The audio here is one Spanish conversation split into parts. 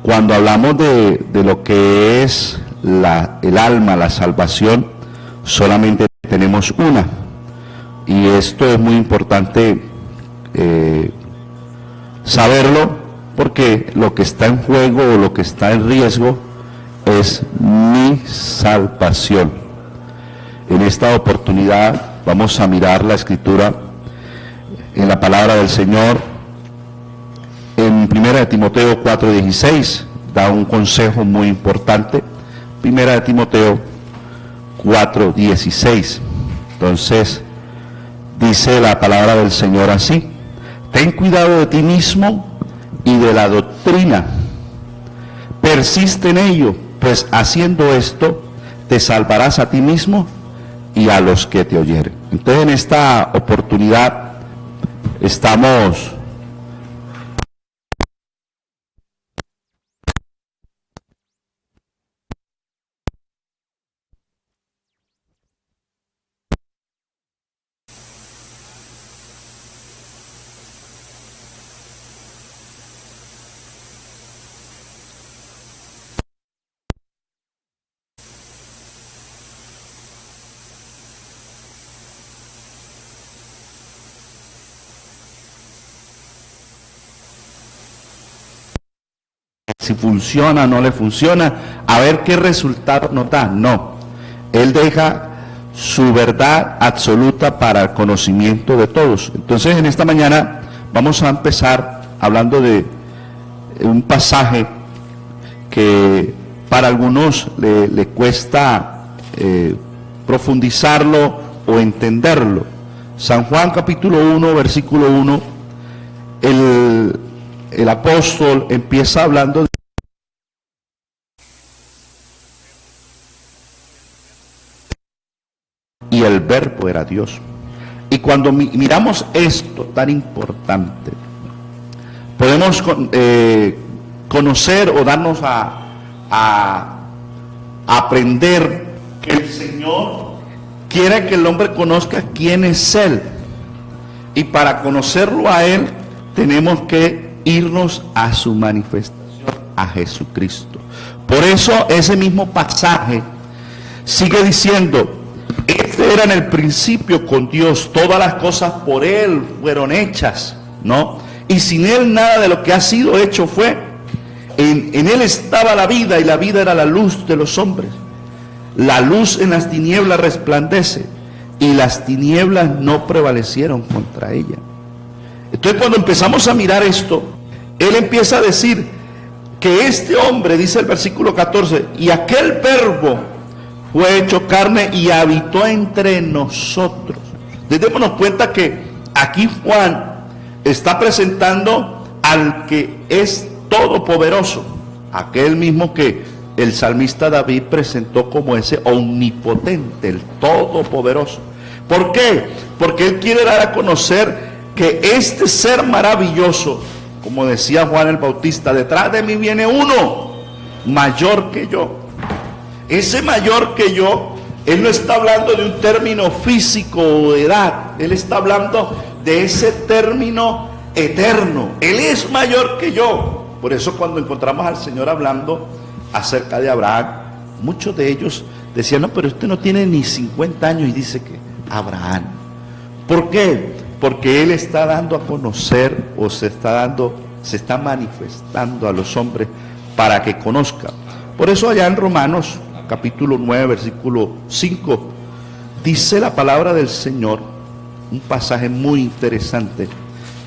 Cuando hablamos de lo que es el alma, la salvación, solamente tenemos una. Y esto es muy importante saberlo, porque lo que está en juego o lo que está en riesgo es mi salvación. En esta oportunidad vamos a mirar la Escritura en la palabra del Señor. En 1 Timoteo 4:16 da un consejo muy importante. 1 Timoteo 4:16. Entonces dice la palabra del Señor así: ten cuidado de ti mismo y de la doctrina, persiste en ello, pues haciendo esto te salvarás a ti mismo y a los que te oyeren. Entonces en esta oportunidad estamos si funciona o no le funciona, a ver qué resultado nos da. No, Él deja su verdad absoluta para el conocimiento de todos. Entonces en esta mañana vamos a empezar hablando de un pasaje que para algunos le cuesta profundizarlo o entenderlo. San Juan capítulo 1, versículo 1, el apóstol empieza hablando de y el verbo era Dios. Y cuando miramos esto tan importante, podemos conocer o darnos a aprender que el Señor quiere que el hombre conozca quién es Él. Y para conocerlo a Él, tenemos que irnos a su manifestación, a Jesucristo. Por eso ese mismo pasaje sigue diciendo: este era en el principio con Dios, todas las cosas por Él fueron hechas, ¿no? Y sin Él nada de lo que ha sido hecho fue. En Él estaba la vida, y la vida era la luz de los hombres. La luz en las tinieblas resplandece, y las tinieblas no prevalecieron contra ella. Entonces cuando empezamos a mirar esto, Él empieza a decir que este hombre, dice el versículo 14, y aquel verbo fue hecho carne y habitó entre nosotros. Démonos cuenta que aquí Juan está presentando al que es todopoderoso, aquel mismo que el salmista David presentó como ese omnipotente, el todopoderoso. ¿Por qué? Porque él quiere dar a conocer que este ser maravilloso, como decía Juan el Bautista, detrás de mí viene uno mayor que yo. Ese mayor que yo, él no está hablando de un término físico o de edad, él está hablando de ese término eterno. Él es mayor que yo. Por eso cuando encontramos al Señor hablando acerca de Abraham, muchos de ellos decían: no, pero usted no tiene ni 50 años y dice que Abraham. ¿Por qué? Porque él está dando a conocer, o se está manifestando a los hombres para que conozcan. Por eso allá en Romanos capítulo 9, versículo 5, dice la palabra del Señor, un pasaje muy interesante.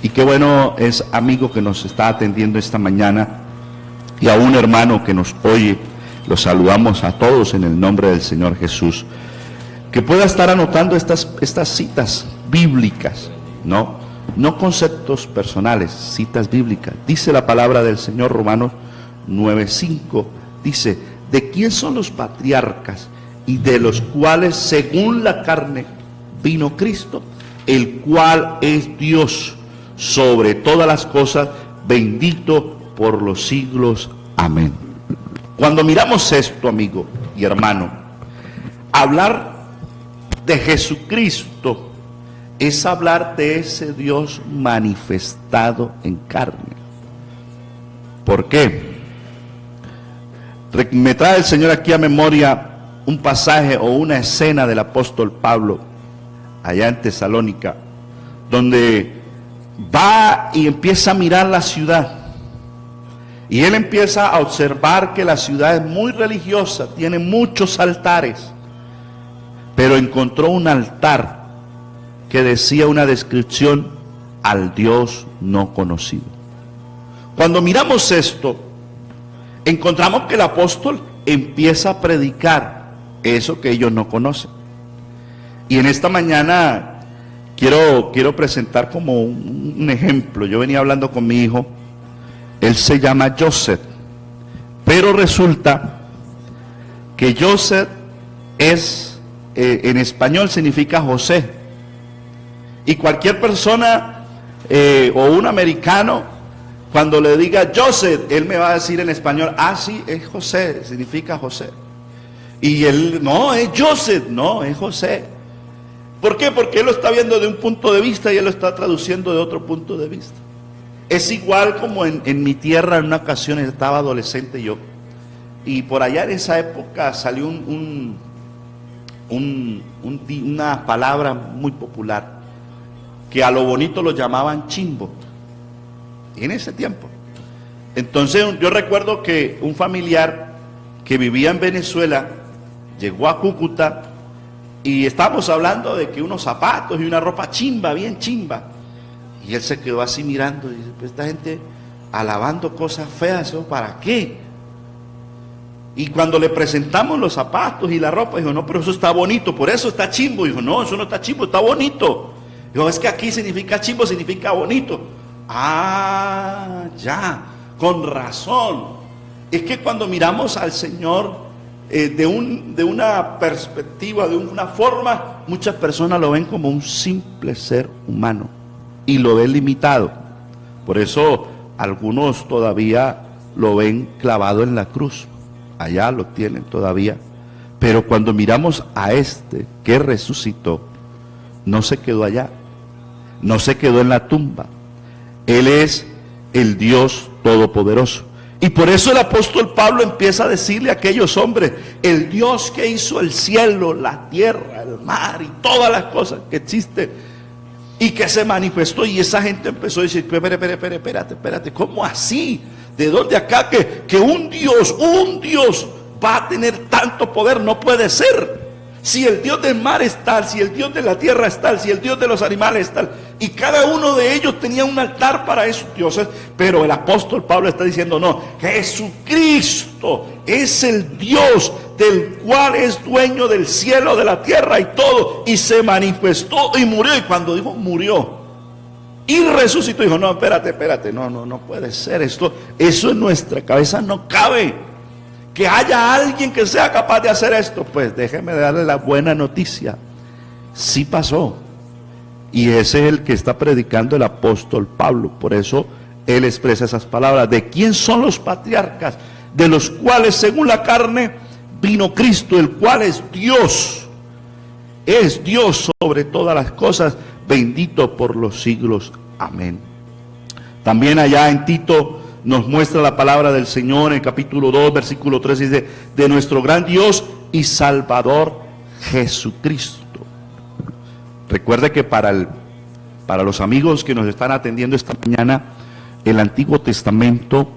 Y qué bueno es, amigo, que nos está atendiendo esta mañana, y a un hermano que nos oye. Los saludamos a todos en el nombre del Señor Jesús. Que pueda estar anotando estas citas bíblicas, no conceptos personales, citas bíblicas. Dice la palabra del Señor, Romanos 9:5, dice: ¿de quién son los patriarcas y de los cuales según la carne vino Cristo? El cual es Dios sobre todas las cosas, bendito por los siglos. Amén. Cuando miramos esto, amigo y hermano, hablar de Jesucristo es hablar de ese Dios manifestado en carne. ¿Por qué? Me trae el Señor aquí a memoria un pasaje o una escena del apóstol Pablo allá en Tesalónica, donde va y empieza a mirar la ciudad. Y él empieza a observar que la ciudad es muy religiosa, tiene muchos altares, pero encontró un altar que decía una descripción: al Dios no conocido. Cuando miramos esto, encontramos que el apóstol empieza a predicar eso que ellos no conocen. Y en esta mañana quiero presentar como un ejemplo. Yo venía hablando con mi hijo, él se llama Joseph, pero resulta que Joseph es, en español significa José. Y cualquier persona o un americano, cuando le diga Joseph, él me va a decir en español: ah, sí, es José, significa José. Y él: no, es Joseph, no, es José. ¿Por qué? Porque él lo está viendo de un punto de vista y él lo está traduciendo de otro punto de vista. Es igual como en mi tierra, en una ocasión estaba adolescente yo, y por allá en esa época salió una palabra muy popular, que a lo bonito lo llamaban chimbo, en ese tiempo. Entonces yo recuerdo que un familiar que vivía en Venezuela llegó a Cúcuta y estábamos hablando de que unos zapatos y una ropa chimba, bien chimba. Y él se quedó así mirando y dice: pues esta gente alabando cosas feas, ¿eso para qué? Y cuando le presentamos los zapatos y la ropa, dijo: no, pero eso está bonito, por eso está chimbo. Dijo: no, eso no está chimbo, está bonito. Dijo: es que aquí significa chimbo, significa bonito. Ah, ya, con razón. Es que cuando miramos al Señor de una perspectiva, de una forma, muchas personas lo ven como un simple ser humano y lo ven limitado. Por eso algunos todavía lo ven clavado en la cruz. Allá lo tienen todavía. Pero cuando miramos a este que resucitó, no se quedó allá, no se quedó en la tumba. Él es el Dios Todopoderoso. Y por eso el apóstol Pablo empieza a decirle a aquellos hombres: el Dios que hizo el cielo, la tierra, el mar y todas las cosas que existen, y que se manifestó. Y esa gente empezó a decir: espérate, ¿cómo así? ¿De dónde acá que un Dios va a tener tanto poder? No puede ser. Si el Dios del mar es tal, si el Dios de la tierra es tal, si el Dios de los animales es tal, y cada uno de ellos tenía un altar para esos dioses. Pero el apóstol Pablo está diciendo: no, Jesucristo es el Dios del cual es dueño del cielo, de la tierra y todo, y se manifestó y murió. Y cuando dijo murió y resucitó, dijo: no, espérate, no puede ser esto, eso en nuestra cabeza no cabe. Que haya alguien que sea capaz de hacer esto. Pues déjeme darle la buena noticia: sí pasó. Y ese es el que está predicando el apóstol Pablo. Por eso él expresa esas palabras: ¿de quién son los patriarcas? De los cuales según la carne vino Cristo, el cual es Dios sobre todas las cosas, bendito por los siglos. Amén. También allá en Tito nos muestra la palabra del Señor en el capítulo 2, versículo 3, dice: de nuestro gran Dios y Salvador Jesucristo. Recuerde que para los amigos que nos están atendiendo esta mañana, el Antiguo Testamento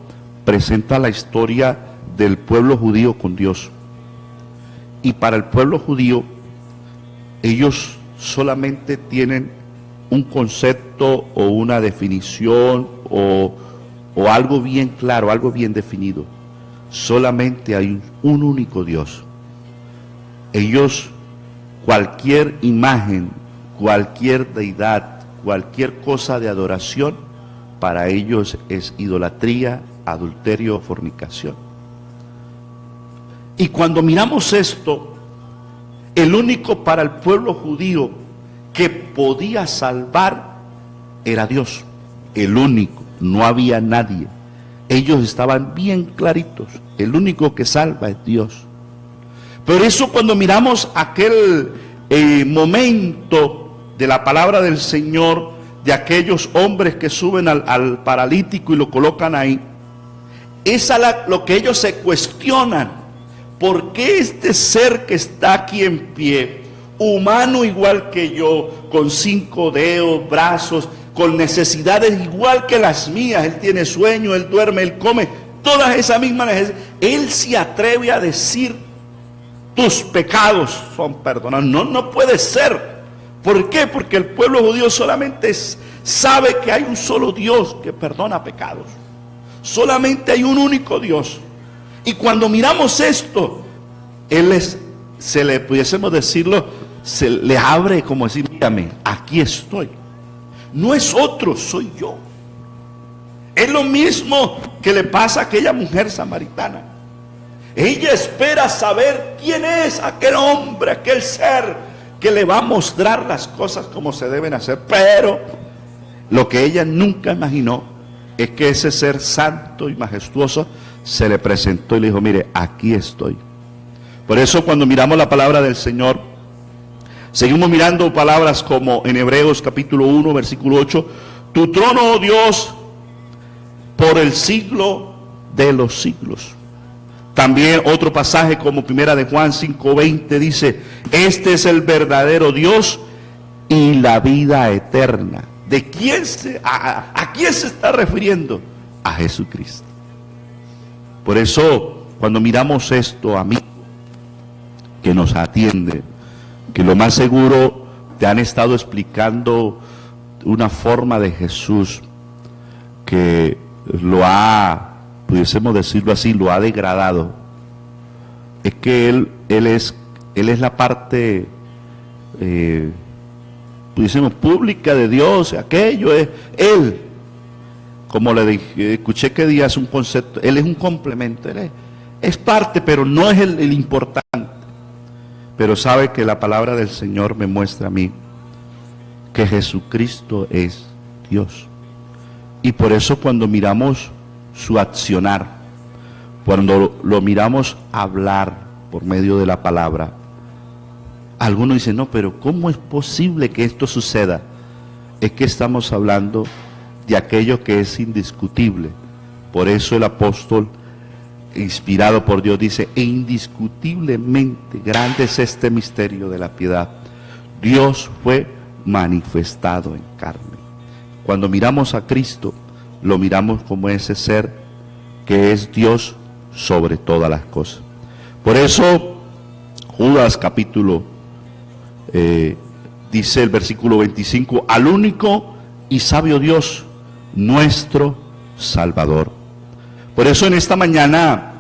presenta la historia del pueblo judío con Dios. Y para el pueblo judío, ellos solamente tienen un concepto o una definición o algo bien claro, algo bien definido. Solamente hay un único Dios. Ellos, cualquier imagen, cualquier deidad, cualquier cosa de adoración, para ellos es idolatría, adulterio, fornicación. Y cuando miramos esto, el único para el pueblo judío que podía salvar era Dios. El único, no había nadie. Ellos estaban bien claritos: el único que salva es Dios. Por eso cuando miramos aquel momento de la palabra del Señor, de aquellos hombres que suben al paralítico y lo colocan ahí, es lo que ellos se cuestionan. ¿Por qué este ser que está aquí en pie, humano igual que yo, con 5 dedos, brazos, con necesidades igual que las mías, él tiene sueño, él duerme, él come, todas esas mismas necesidades, él se atreve a decir, tus pecados son perdonados? No puede ser. ¿Por qué? Porque el pueblo judío solamente sabe que hay un solo Dios que perdona pecados. Solamente hay un único Dios. Y cuando miramos esto, se le pudiésemos decirlo, se le abre como decir, mírame, aquí estoy. No es otro, soy yo. Es lo mismo que le pasa a aquella mujer samaritana. Ella espera saber quién es aquel hombre, aquel ser que le va a mostrar las cosas como se deben hacer. Pero lo que ella nunca imaginó es que ese ser santo y majestuoso se le presentó y le dijo, mire, aquí estoy. Por eso cuando miramos la palabra del Señor, seguimos mirando palabras como en Hebreos capítulo 1, versículo 8, tu trono, oh Dios, por el siglo de los siglos. También otro pasaje como primera de Juan 5:20 dice, este es el verdadero Dios y la vida eterna. ¿De quién a quién se está refiriendo? A Jesucristo. Por eso, cuando miramos esto, amigo, que nos atiende, que lo más seguro te han estado explicando una forma de Jesús que lo ha, pudiésemos decirlo así, lo ha degradado, es que Él es la parte, pudiésemos, pública de Dios, aquello es Él. Como le dije, escuché que días un concepto, Él es un complemento, Él es parte, pero no es el importante. Pero sabe que la palabra del Señor me muestra a mí que Jesucristo es Dios. Y por eso cuando miramos su accionar, cuando lo miramos hablar por medio de la palabra, algunos dicen, no, pero ¿cómo es posible que esto suceda? Es que estamos hablando de aquello que es indiscutible. Por eso el apóstol, inspirado por Dios, dice, e indiscutiblemente grande es este misterio de la piedad. Dios fue manifestado en carne. Cuando miramos a Cristo, lo miramos como ese ser que es Dios sobre todas las cosas. Por eso, Judas capítulo, dice el versículo 25, al único y sabio Dios, nuestro Salvador. Por eso en esta mañana,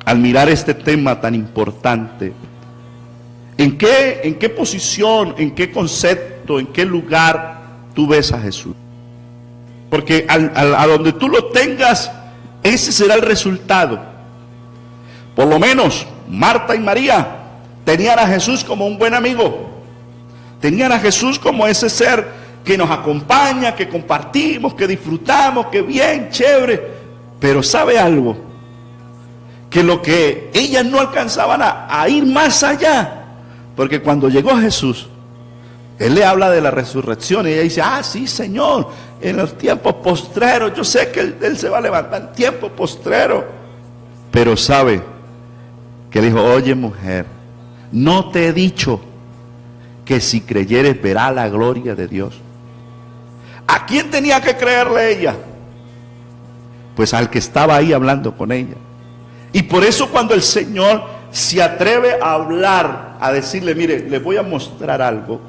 al mirar este tema tan importante, ¿en qué posición, en qué concepto, en qué lugar tú ves a Jesús? Porque a donde tú lo tengas, ese será el resultado. Por lo menos Marta y María tenían a Jesús como un buen amigo. Tenían a Jesús como ese ser que nos acompaña, que compartimos, que disfrutamos, que bien, chévere. Pero ¿sabe algo? Que lo que ellas no alcanzaban a ir más allá. Porque cuando llegó Jesús, Él le habla de la resurrección y ella dice, ah, sí, Señor, en los tiempos postreros, yo sé que Él se va a levantar en tiempos postreros. Pero sabe que le dijo, oye mujer, no te he dicho que si creyeres verá la gloria de Dios. ¿A quién tenía que creerle ella? Pues al que estaba ahí hablando con ella. Y por eso cuando el Señor se atreve a hablar, a decirle, mire, les voy a mostrar algo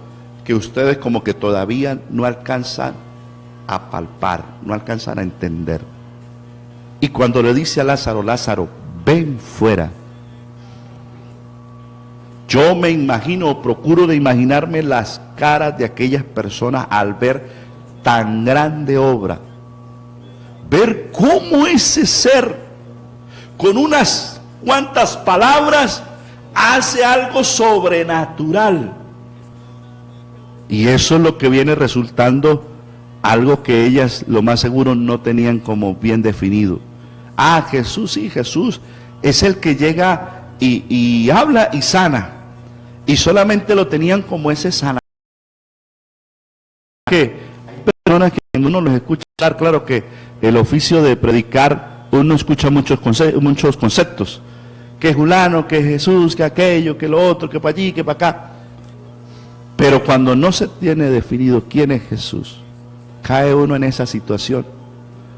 que ustedes como que todavía no alcanzan a palpar, no alcanzan a entender. Y cuando le dice a Lázaro, Lázaro, ven fuera. Yo me imagino, procuro de imaginarme las caras de aquellas personas al ver tan grande obra. Ver cómo ese ser, con unas cuantas palabras, hace algo sobrenatural. Y eso es lo que viene resultando algo que ellas, lo más seguro, no tenían como bien definido. Ah, Jesús, sí, Jesús es el que llega y habla y sana. Y solamente lo tenían como ese sana. Que hay personas que cuando uno los escucha hablar, claro que el oficio de predicar, uno escucha muchos conceptos, que fulano, que Jesús, que aquello, que lo otro, que para allí, que para acá. Pero cuando no se tiene definido quién es Jesús, cae uno en esa situación.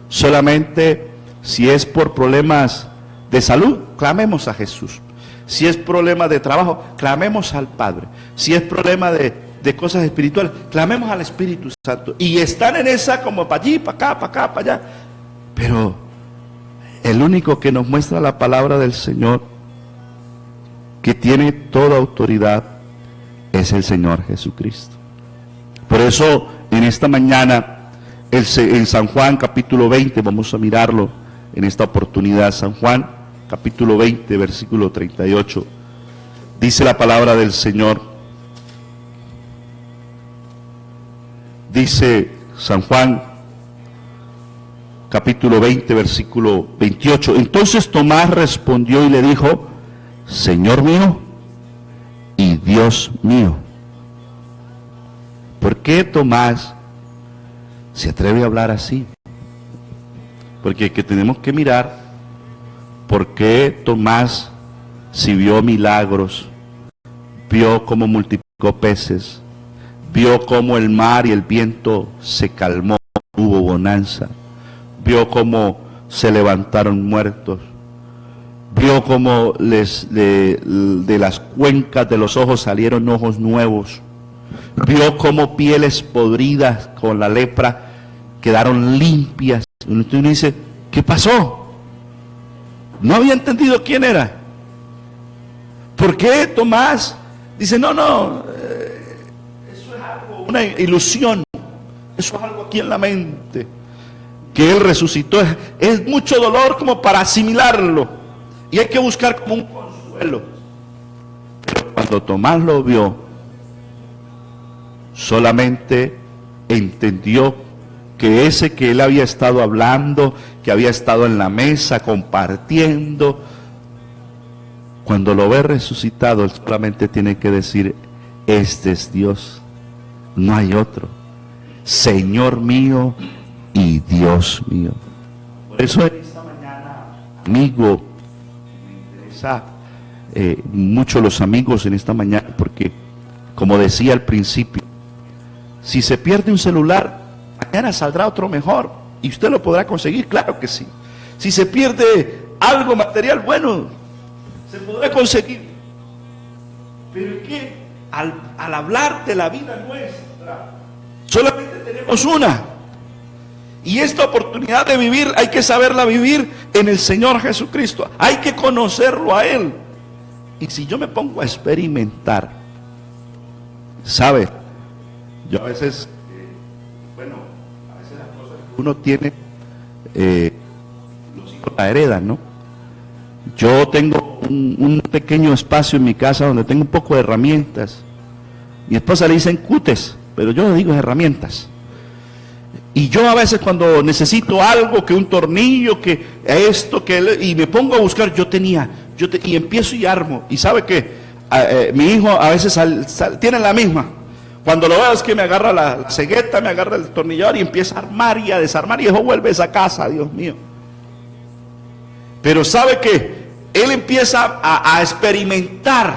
Solamente si es por problemas de salud, clamemos a Jesús. Si es problema de trabajo, clamemos al Padre. Si es problema de cosas espirituales, clamemos al Espíritu Santo. Y están en esa como para allí, para acá, para acá, para allá. Pero el único que nos muestra la palabra del Señor, que tiene toda autoridad, es el Señor Jesucristo. Por eso en esta mañana, en San Juan capítulo 20, vamos a mirarlo en esta oportunidad. San Juan capítulo 20, versículo 38, dice la palabra del Señor. Dice San Juan capítulo 20, versículo 28. Entonces Tomás respondió y le dijo: Señor mío y Dios mío. ¿Por qué Tomás se atreve a hablar así? Porque que tenemos que mirar por qué Tomás, si vio milagros, vio cómo multiplicó peces, vio cómo el mar y el viento se calmó, hubo bonanza, vio cómo se levantaron muertos, vio cómo de las cuencas de los ojos salieron ojos nuevos, vio cómo pieles podridas con la lepra quedaron limpias. Uno dice, ¿qué pasó? No había entendido quién era. ¿Por qué Tomás dice, no, eso es algo, una ilusión, eso es algo aquí en la mente, que Él resucitó? Es mucho dolor como para asimilarlo, y hay que buscar como un consuelo. Pero cuando Tomás lo vio, solamente entendió que ese que él había estado hablando, que había estado en la mesa compartiendo, cuando lo ve resucitado, él solamente tiene que decir, este es Dios, no hay otro, Señor mío y Dios mío. Por eso en esta mañana, amigo, me interesa mucho los amigos en esta mañana, porque como decía al principio, si se pierde un celular, mañana saldrá otro mejor y usted lo podrá conseguir, claro que sí. Si se pierde algo material, bueno, se podrá conseguir. Pero es que al hablar de la vida nuestra, solamente tenemos una. Y esta oportunidad de vivir hay que saberla vivir en el Señor Jesucristo. Hay que conocerlo a Él. Y si yo me pongo a experimentar, ¿sabe? Yo a veces, a veces las cosas que uno tiene, los hijos la heredan, ¿no? Yo tengo un pequeño espacio en mi casa donde tengo un poco de herramientas. Mi esposa le dicen cutes, pero yo le digo herramientas. Y yo a veces cuando necesito algo, que un tornillo, que esto, y me pongo a buscar, y empiezo y armo. Y sabe que mi hijo a veces tiene la misma. Cuando lo veo es que me agarra la cegueta, me agarra el tornillador y empieza a armar y a desarmar, y eso vuelve a esa casa, Dios mío. Pero sabe que él empieza a experimentar,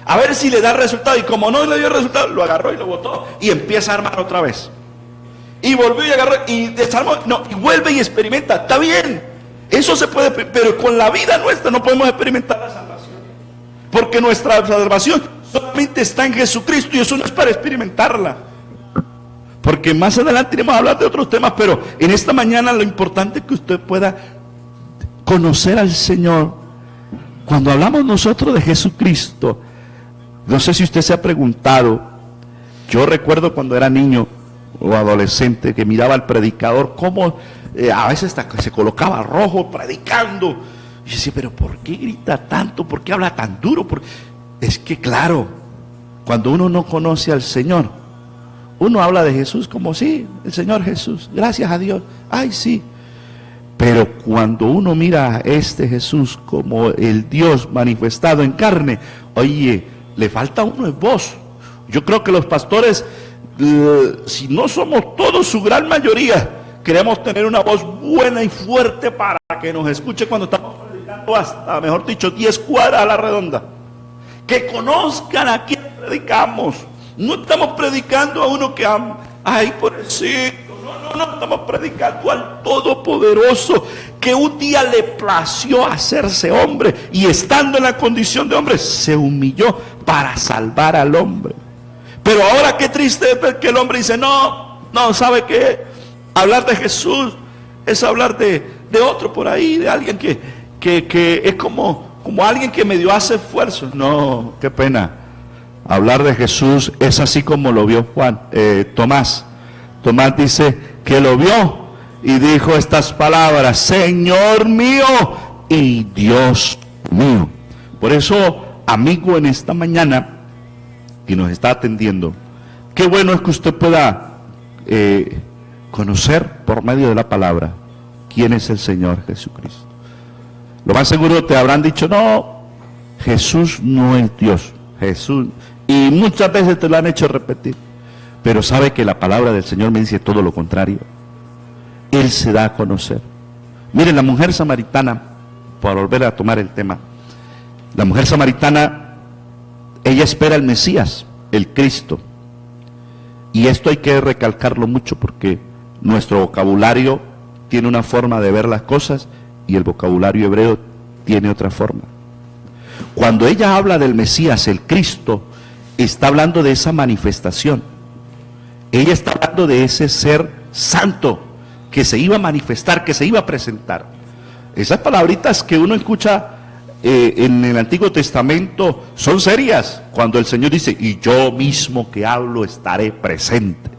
a ver si le da resultado, y como no le dio resultado, lo agarró y lo botó y empieza a armar otra vez. Y volvió y agarró y desarmó, y vuelve y experimenta. Está bien, eso se puede, pero con la vida nuestra no podemos experimentar la salvación, porque nuestra salvación solamente está en Jesucristo, y eso no es para experimentarla, porque más adelante iremos a hablar de otros temas, pero en esta mañana lo importante es que usted pueda conocer al Señor. Cuando hablamos nosotros de Jesucristo, no sé si usted se ha preguntado, yo recuerdo cuando era niño o adolescente que miraba al predicador cómo a veces hasta se colocaba rojo predicando, y yo decía, pero ¿por qué grita tanto? ¿Por qué habla tan duro? Es que claro, cuando uno no conoce al Señor, uno habla de Jesús como sí, el Señor Jesús, gracias a Dios, ay sí. Pero cuando uno mira a este Jesús como el Dios manifestado en carne, oye, le falta a uno es voz. Yo creo que los pastores, si no somos todos, su gran mayoría, queremos tener una voz buena y fuerte para que nos escuche cuando estamos predicando hasta, mejor dicho, 10 cuadras a la redonda. Que conozcan a quién predicamos. No estamos predicando a uno que ay, pobrecito. No, estamos predicando al Todopoderoso, que un día le plació hacerse hombre y estando en la condición de hombre se humilló para salvar al hombre. Pero ahora qué triste es ver que el hombre dice, no, ¿sabe qué? Hablar de Jesús es hablar de otro por ahí, de alguien que es como alguien que medio hace esfuerzos. No, qué pena. Hablar de Jesús es así como lo vio Tomás. Tomás dice que lo vio y dijo estas palabras: Señor mío y Dios mío. Por eso, amigo, en esta mañana que nos está atendiendo, qué bueno es que usted pueda conocer por medio de la palabra quién es el Señor Jesucristo. Lo más seguro te habrán dicho, no, Jesús no es Dios, Jesús, y muchas veces te lo han hecho repetir, pero sabe que la palabra del Señor me dice todo lo contrario. Él se da a conocer. Miren, la mujer samaritana, para volver a tomar el tema, la mujer samaritana, ella espera el Mesías, el Cristo, y esto hay que recalcarlo mucho porque nuestro vocabulario tiene una forma de ver las cosas y el vocabulario hebreo tiene otra forma. Cuando ella habla del Mesías, el Cristo, está hablando de esa manifestación. Ella está hablando de ese ser santo que se iba a manifestar, que se iba a presentar. Esas palabritas que uno escucha en el Antiguo Testamento son serias. Cuando el Señor dice, y yo mismo que hablo estaré presente.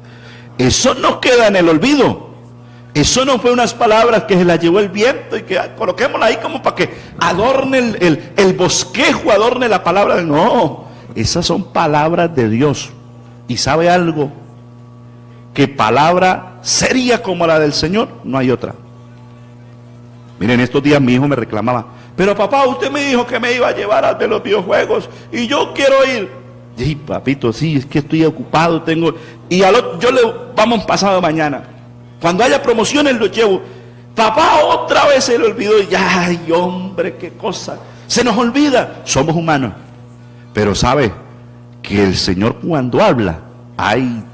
Eso no queda en el olvido. Eso no fue unas palabras que se las llevó el viento y que coloquémosla ahí como para que adorne el bosquejo, adorne la palabra. No, esas son palabras de Dios. ¿Y sabe algo? Que palabra seria como la del Señor, no hay otra. Miren, estos días mi hijo me reclamaba, pero papá, usted me dijo que me iba a llevar a ver los videojuegos y yo quiero ir. Y papito, sí, es que estoy ocupado, y yo le vamos pasado mañana. Cuando haya promociones lo llevo. Papá, otra vez se le olvidó. Y ay, hombre, qué cosa. Se nos olvida. Somos humanos. Pero sabe que el Señor cuando habla, ay,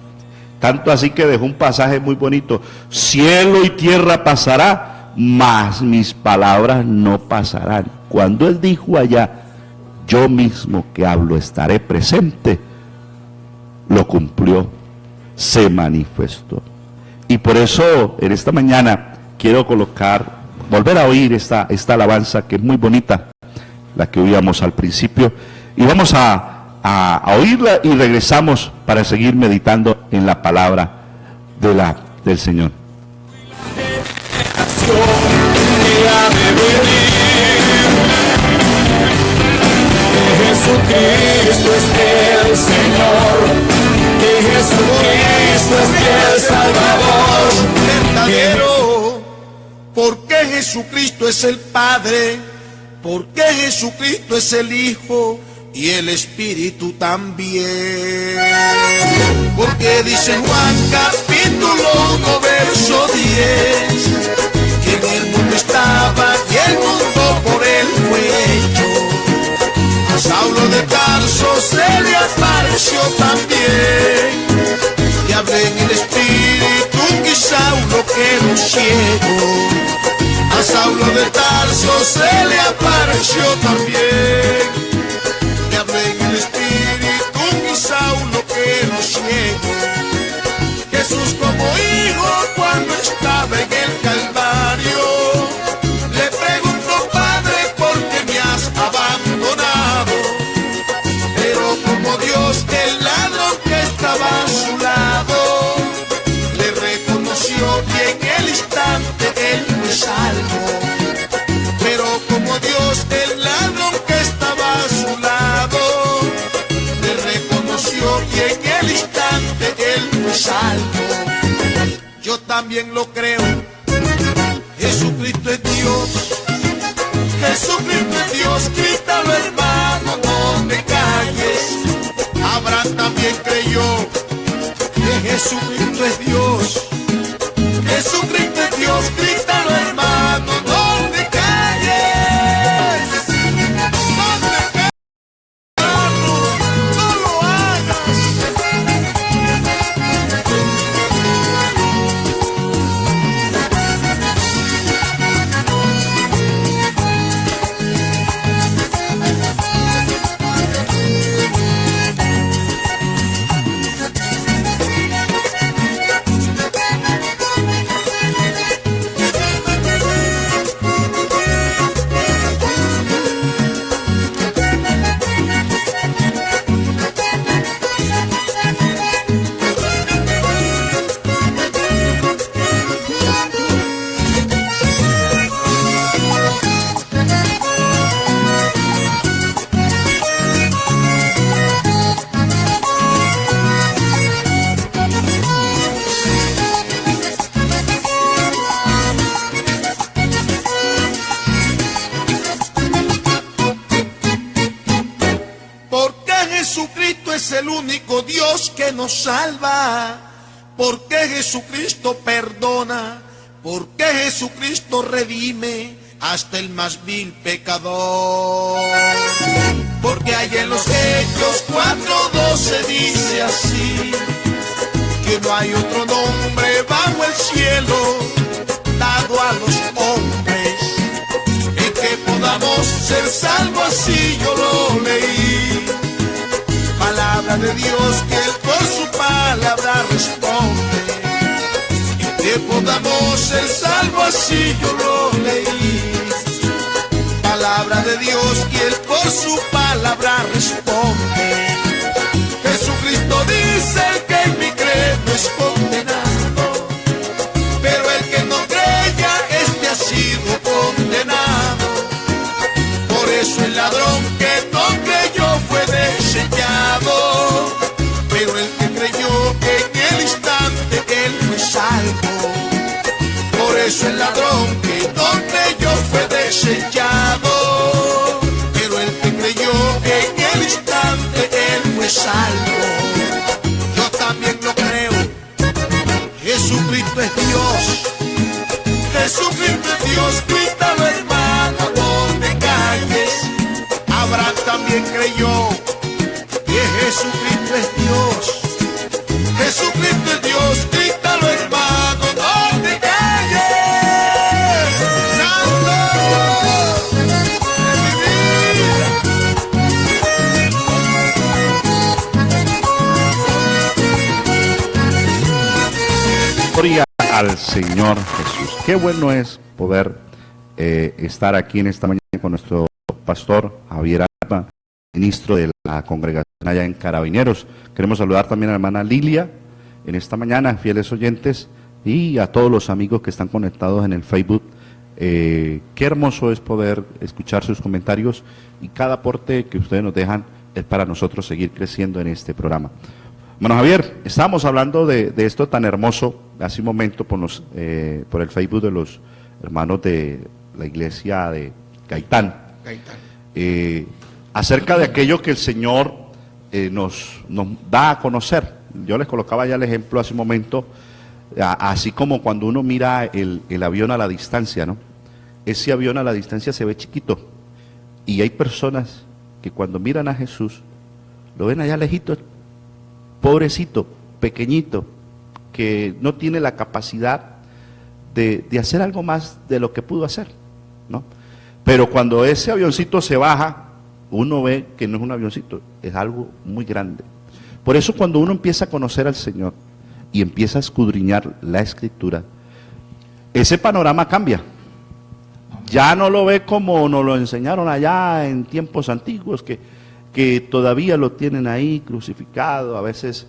tanto así que dejó un pasaje muy bonito. Cielo y tierra pasará, mas mis palabras no pasarán. Cuando Él dijo allá, yo mismo que hablo estaré presente, lo cumplió, se manifestó. Y por eso en esta mañana quiero volver a oír esta alabanza que es muy bonita, la que oíamos al principio, y vamos a oírla y regresamos para seguir meditando en la palabra del Señor. Jesucristo es el Señor, que Jesucristo es el Salvador verdadero, porque Jesucristo es el Padre, porque Jesucristo es el Hijo y el Espíritu también. Porque dice Juan capítulo 1 verso 10, que en el mundo estaba y el mundo por él fue hecho. A Saulo de Tarso se le apareció también, y hablé en el Espíritu y Saulo quedó ciego. A Saulo de Tarso se le apareció también, y hablé en el Espíritu y Saulo quedó ciego. Jesús como hijo cuando estaba en el Calvario le preguntó, Padre, ¿por qué me has abandonado? Pero como Dios, el ladrón que estaba a su lado le reconoció y en el instante él fue salvo. Pero como Dios, el ladrón que estaba a su lado le reconoció y en el instante él fue salvo. Yo también lo creo. Jesucristo es Dios. Jesucristo es Dios. Grítalo, hermano, no te calles. Abraham también creyó que Jesucristo es Dios. Jesucristo el único Dios que nos salva, porque Jesucristo perdona, porque Jesucristo redime hasta el más vil pecador. Porque hay en los Hechos 4:12 dice así, que no hay otro nombre bajo el cielo dado a los hombres en que podamos ser salvos. Así yo lo leí, palabra de Dios que Él por su palabra responde, en que podamos ser salvos. Así yo lo leí, palabra de Dios que Él por su palabra responde. Jesucristo dice: el que en mí cree no es condenado, pero el que no cree este ha sido condenado. Por eso el ladrón que no creyó fue desechado, pero el que creyó en el instante él fue salvo. Por eso el ladrón que no creyó fue desechado, pero el que creyó en el instante él fue salvo. Yo también lo creo. Jesucristo es Dios. Jesucristo es Dios. Grítalo, hermano, donde calles. Abraham también creyó que Jesucristo es Dios. Jesucristo es Dios. Grítalo, hermano, donde calles. Santo de mi vida. Gloria al Señor Jesús. Qué bueno es poder estar aquí en esta mañana con nuestro pastor Javier Alba, ministro de la congregación allá en Carabineros. Queremos saludar también a la hermana Lilia en esta mañana, fieles oyentes, y a todos los amigos que están conectados en el Facebook. Qué hermoso es poder escuchar sus comentarios, y cada aporte que ustedes nos dejan es para nosotros seguir creciendo en este programa. Bueno, Javier, estábamos hablando de esto tan hermoso hace un momento por el Facebook de los hermanos de la iglesia de Gaitán. Acerca de aquello que el Señor nos da a conocer. Yo les colocaba ya el ejemplo hace un momento, así como cuando uno mira el avión a la distancia, ¿no? Ese avión a la distancia se ve chiquito, y hay personas que cuando miran a Jesús lo ven allá lejito, pobrecito, pequeñito, que no tiene la capacidad de hacer algo más de lo que pudo hacer, ¿no? Pero cuando ese avioncito se baja, uno ve que no es un avioncito, es algo muy grande. Por eso cuando uno empieza a conocer al Señor y empieza a escudriñar la Escritura, ese panorama cambia. Ya no lo ve como nos lo enseñaron allá en tiempos antiguos, que todavía lo tienen ahí crucificado, a veces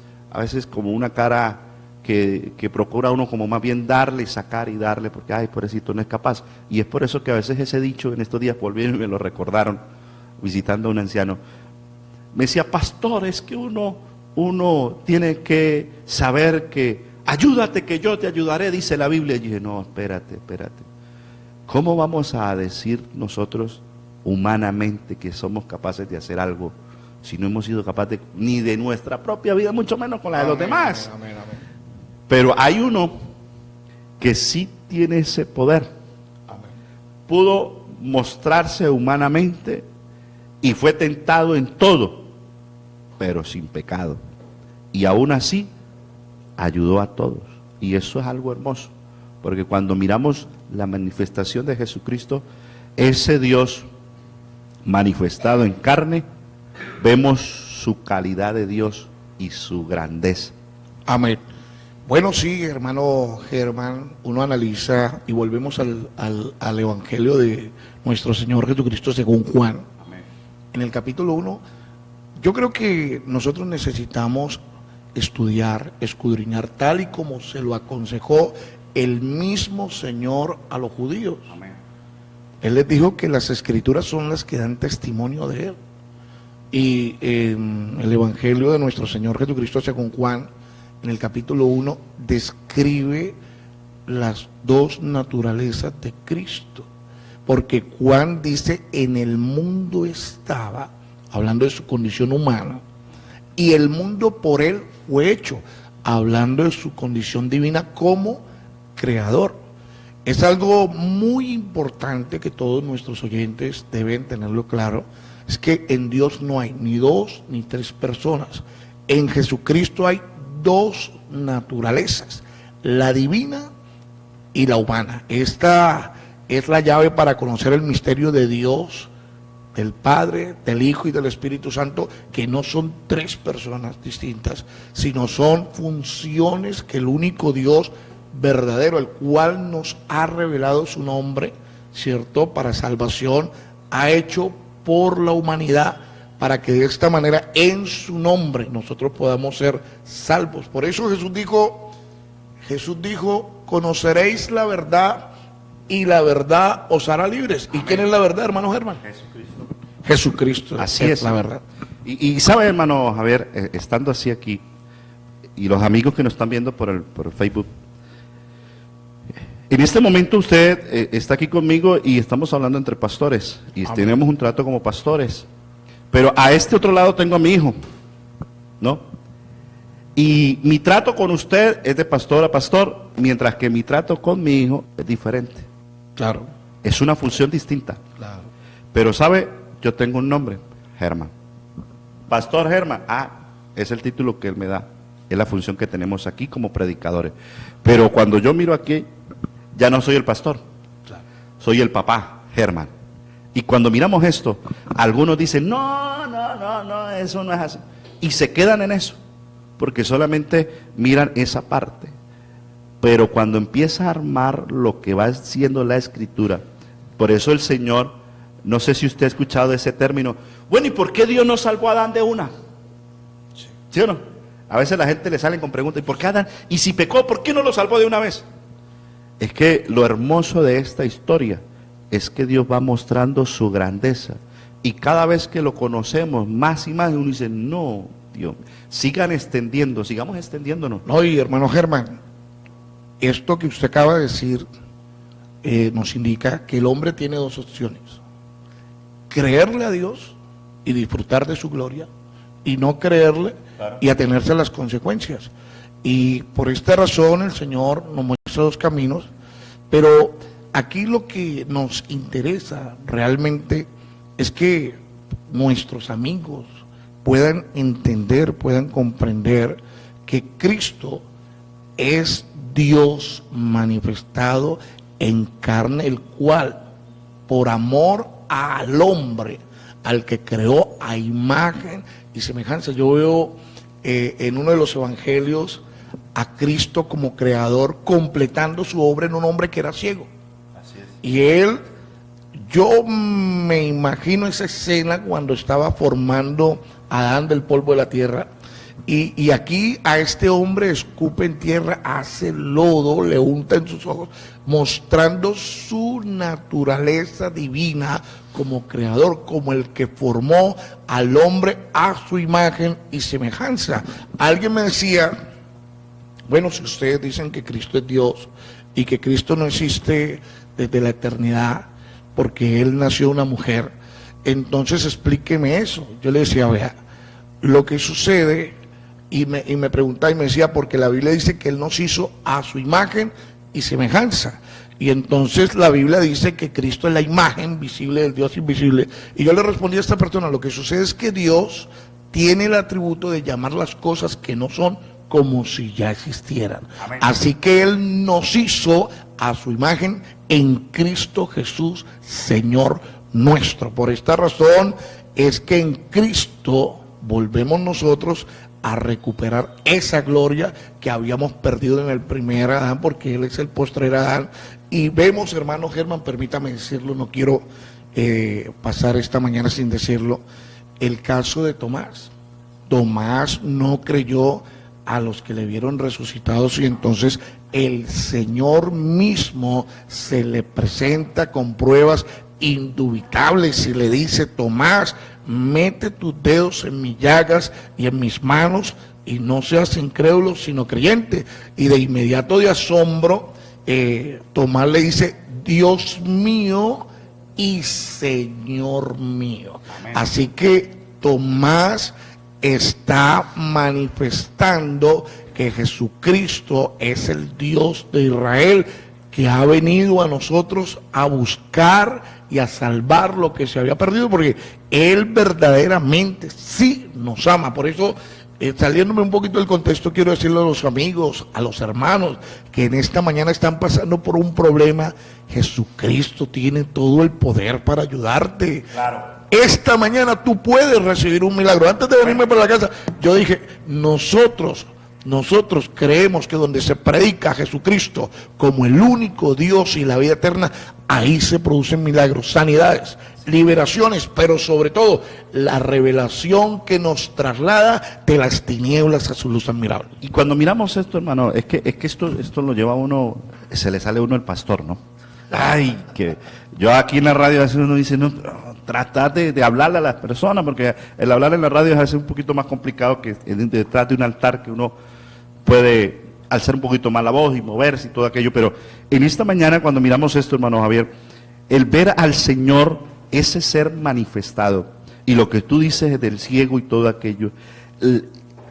como una cara que procura uno como más bien darle y sacar y darle, porque ay, pobrecito, no es capaz. Y es por eso que a veces ese dicho, en estos días volvieron y me lo recordaron visitando a un anciano, me decía: pastor, es que uno tiene que saber que ayúdate que yo te ayudaré, dice la Biblia. Y dije: no, espérate, ¿cómo vamos a decir nosotros humanamente que somos capaces de hacer algo si no hemos sido capaces ni de nuestra propia vida, mucho menos con la de los demás? Amén. Pero hay uno que sí tiene ese poder. Amén. Pudo mostrarse humanamente y fue tentado en todo, pero sin pecado. Y aún así ayudó a todos. Y eso es algo hermoso, porque cuando miramos la manifestación de Jesucristo, ese Dios manifestado en carne, vemos su calidad de Dios y su grandeza. Amén. Bueno, sí, hermano Germán, uno analiza y volvemos al Evangelio de nuestro Señor Jesucristo según Juan. Amén. En el capítulo 1, yo creo que nosotros necesitamos estudiar, escudriñar, tal y como se lo aconsejó el mismo Señor a los judíos. Amén. Él les dijo que las Escrituras son las que dan testimonio de Él. Y en el Evangelio de nuestro Señor Jesucristo según Juan, en el capítulo 1, describe las dos naturalezas de Cristo. Porque Juan dice: en el mundo estaba, hablando de su condición humana, y el mundo por él fue hecho, hablando de su condición divina como creador. Es algo muy importante que todos nuestros oyentes deben tenerlo claro, es que en Dios no hay ni dos ni tres personas. En Jesucristo hay dos naturalezas, la divina y la humana. Esta es la llave para conocer el misterio de Dios, del Padre, del Hijo y del Espíritu Santo, que no son tres personas distintas, sino son funciones que el único Dios verdadero, el cual nos ha revelado su nombre, ¿cierto?, para salvación, ha hecho por la humanidad, para que de esta manera en su nombre nosotros podamos ser salvos. Por eso Jesús dijo, conoceréis la verdad y la verdad os hará libres. ¿Y quién es la verdad, hermano Germán? Jesucristo. Así es la verdad. Y sabe, hermano Javier, estando así aquí, y los amigos que nos están viendo por el Facebook, en este momento usted está aquí conmigo y estamos hablando entre pastores, y amén, tenemos un trato como pastores, pero a este otro lado tengo a mi hijo, ¿no? Y mi trato con usted es de pastor a pastor, mientras que mi trato con mi hijo es diferente. Claro. Es una función distinta. Claro. Pero sabe, yo tengo un nombre, Germán. Pastor Germán, es el título que él me da. Es la función que tenemos aquí como predicadores. Pero cuando yo miro aquí, ya no soy el pastor, soy el papá, Germán. Y cuando miramos esto, algunos dicen, no, eso no es así. Y se quedan en eso, porque solamente miran esa parte. Pero cuando empieza a armar lo que va siendo la escritura, por eso el Señor, no sé si usted ha escuchado ese término, bueno, ¿y por qué Dios no salvó a Adán de una? ¿Sí o no? A veces la gente le salen con preguntas, ¿y por qué Adán? Y si pecó, ¿por qué no lo salvó de una vez? Es que lo hermoso de esta historia es que Dios va mostrando su grandeza, y cada vez que lo conocemos más y más, uno dice, no, Dios, sigamos extendiéndonos. No, y hermano Germán, esto que usted acaba de decir nos indica que el hombre tiene dos opciones: creerle a Dios y disfrutar de su gloria, y no creerle, claro, y atenerse a las consecuencias. Y por esta razón el Señor nos muestra dos caminos, pero aquí lo que nos interesa realmente es que nuestros amigos puedan entender, puedan comprender que Cristo es Dios manifestado en carne, el cual, por amor al hombre, al que creó a imagen y semejanza. Yo veo en uno de los evangelios a Cristo como creador completando su obra en un hombre que era ciego. Así es. Y él, yo me imagino esa escena cuando estaba formando a Adán del polvo de la tierra, y aquí a este hombre escupe en tierra, hace lodo, le unta en sus ojos, mostrando su naturaleza divina como creador, como el que formó al hombre a su imagen y semejanza. Alguien me decía, bueno, si ustedes dicen que Cristo es Dios y que Cristo no existe desde la eternidad porque Él nació de una mujer, entonces explíqueme eso. Yo le decía, vea, lo que sucede, y me preguntaba y me decía, porque la Biblia dice que Él nos hizo a su imagen y semejanza. Y entonces la Biblia dice que Cristo es la imagen visible del Dios invisible. Y yo le respondí a esta persona, lo que sucede es que Dios tiene el atributo de llamar las cosas que no son como si ya existieran. Amén. Así que Él nos hizo a su imagen en Cristo Jesús, Señor nuestro. Por esta razón es que en Cristo volvemos nosotros a recuperar esa gloria que habíamos perdido en el primer Adán, porque Él es el postrer Adán. Y vemos, hermano Germán, permítame decirlo, no quiero pasar esta mañana sin decirlo, el caso de Tomás. Tomás no creyó a los que le vieron resucitados, y entonces el Señor mismo se le presenta con pruebas indubitables y le dice, Tomás, mete tus dedos en mis llagas y en mis manos, y no seas incrédulo sino creyente. Y de inmediato, de asombro, Tomás le dice, Dios mío y Señor mío. Amén. Así que Tomás está manifestando que Jesucristo es el Dios de Israel, que ha venido a nosotros a buscar y a salvar lo que se había perdido, porque Él verdaderamente sí nos ama. Por eso, saliéndome un poquito del contexto, quiero decirle a los amigos, a los hermanos, que en esta mañana están pasando por un problema. Jesucristo tiene todo el poder para ayudarte. Claro. Esta mañana tú puedes recibir un milagro. Antes de venirme para la casa, yo dije, nosotros creemos que donde se predica a Jesucristo como el único Dios y la vida eterna, ahí se producen milagros, sanidades, liberaciones, pero sobre todo la revelación que nos traslada de las tinieblas a su luz admirable. Y cuando miramos esto, hermano, es que esto lo lleva a uno, se le sale a uno el pastor, ¿no? Ay, que yo aquí en la radio a veces uno dice, no, tratar de hablarle a las personas, porque el hablar en la radio es a veces un poquito más complicado que detrás de un altar, que uno puede alzar un poquito más la voz y moverse y todo aquello. Pero en esta mañana, cuando miramos esto, hermano Javier, el ver al Señor, ese ser manifestado, y lo que tú dices del ciego y todo aquello,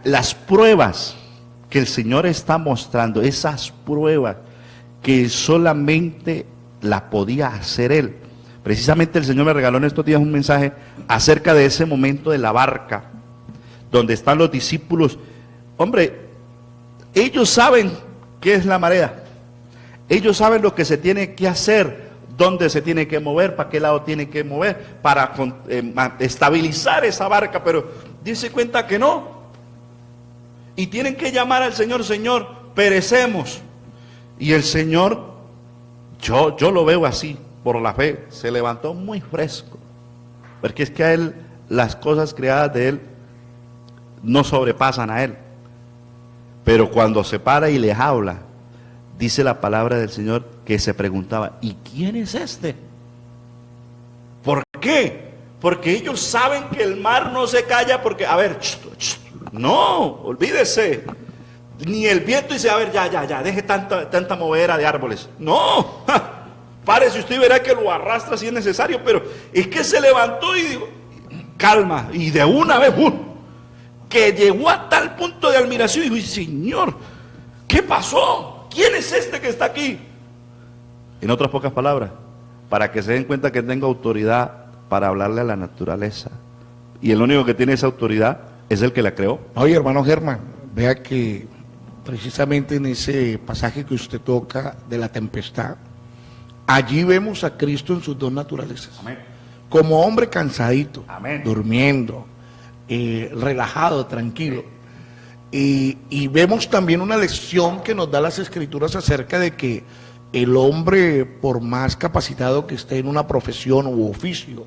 las pruebas que el Señor está mostrando, esas pruebas que solamente la podía hacer Él. Precisamente el Señor me regaló en estos días un mensaje acerca de ese momento de la barca, donde están los discípulos. Hombre, ellos saben qué es la marea, ellos saben lo que se tiene que hacer, dónde se tiene que mover, para qué lado tiene que mover, para estabilizar esa barca, pero dice cuenta que no, y tienen que llamar al Señor, Señor, perecemos. Y el Señor, yo lo veo así, por la fe, se levantó muy fresco, porque es que a Él, las cosas creadas de Él, no sobrepasan a Él. Pero cuando se para y les habla, dice la palabra del Señor que se preguntaba, ¿y quién es este? ¿Por qué? Porque ellos saben que el mar no se calla, porque, a ver, no, olvídese. Ni el viento dice, a ver, ya, deje tanta movera de árboles. No, párese usted y verá que lo arrastra si es necesario, pero es que se levantó y dijo, calma, y de una vez, que llegó a tal punto de admiración y dijo, Señor, ¿qué pasó? ¿Quién es este que está aquí? En otras pocas palabras, para que se den cuenta que tengo autoridad para hablarle a la naturaleza, y el único que tiene esa autoridad es el que la creó. Oye, hermano Germán, vea que precisamente en ese pasaje que usted toca de la tempestad, allí vemos a Cristo en sus dos naturalezas. Amén. Como hombre cansadito, Amén, durmiendo, relajado, tranquilo. Y vemos también una lección que nos da las Escrituras acerca de que el hombre, por más capacitado que esté en una profesión u oficio,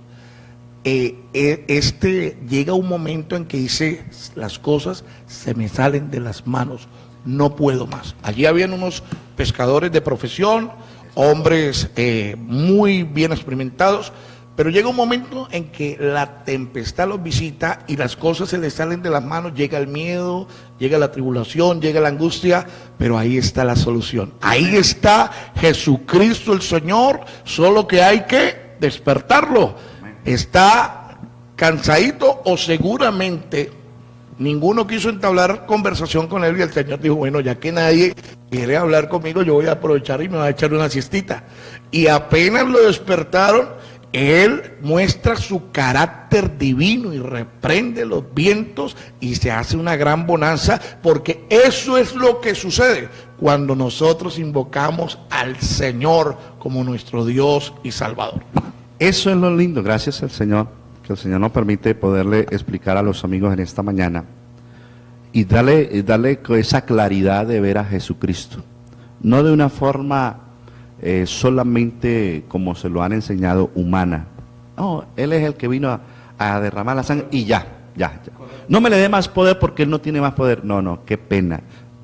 llega un momento en que dice, las cosas se me salen de las manos, no puedo más. Allí habían unos pescadores de profesión, hombres muy bien experimentados, pero llega un momento en que la tempestad los visita y las cosas se les salen de las manos, llega el miedo, llega la tribulación, llega la angustia, pero ahí está la solución. Ahí está Jesucristo el Señor, solo que hay que despertarlo. Está cansadito o seguramente ninguno quiso entablar conversación con él y el Señor dijo, bueno, ya que nadie quiere hablar conmigo, yo voy a aprovechar y me voy a echar una siestita. Y apenas lo despertaron, Él muestra su carácter divino y reprende los vientos y se hace una gran bonanza, porque eso es lo que sucede cuando nosotros invocamos al Señor como nuestro Dios y Salvador. Eso es lo lindo, gracias al Señor, que el Señor nos permite poderle explicar a los amigos en esta mañana y darle esa claridad de ver a Jesucristo, no de una forma solamente como se lo han enseñado, humana. No, Él es el que vino a derramar la sangre y ya. No me le dé más poder porque Él no tiene más poder. No, qué pena.